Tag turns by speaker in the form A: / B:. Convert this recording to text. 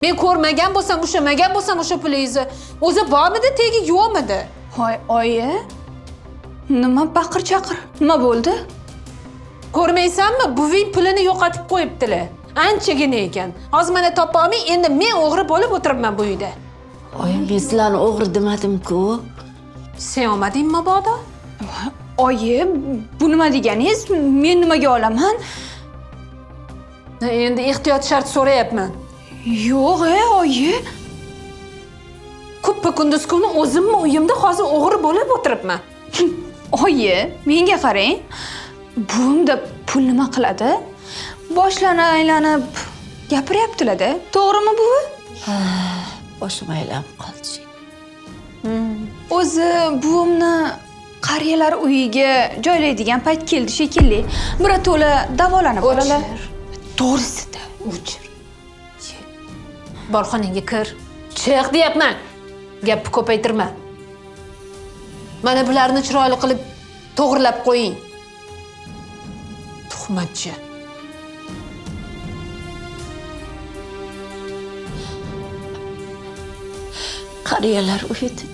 A: Men ko'rmagan bo'lsam, ushlamagan bo'lsam o'sha pulingizni, o'zi bormidi, tegi yo'qmidi?
B: Hoy, oyi. Nima baqir-chaqir? Nima bo'ldi?
A: Ko'rmaysanmi? Buving pulini yo'qotib qo'yibdilar. Anchagina ekan. Hozir mana topa olmay, endi men o'g'ri bo'lib o'tiribman bu uyda.
C: Oyim, men sizlarni o'g'ri demadim-ku.
A: Sen olmadingmi mabodo?
B: Oyi, bu nima deganingiz? Men nimaga olaman?
A: Endi ehtiyot shart so'rayapman.
B: Yo'q, oyi.
A: Kuppa kunduz kuni o'zimmi uyimda hozir o'g'ri bo'lib o'tiribman.
B: Oyi, menga qarang. Buvimda pul nima qiladi? Boshlari aylanib gapiryaptilar-da. To'g'rimi buvi?
C: Boshim aylanib qoldi.
B: O'zi buvimni qariyalar uyiga joylaydigan payt keldi shekilli. Birato'la davolanib qoldilar. To'g'risida.
A: O'chir. Bor xonangga kir. Chiq deyapman. Gapni ko'paytirma. Mana bularni chiroyli qilib to'g'rilab qo'ying. Tuhmatchi.
C: Qariyalar uyida.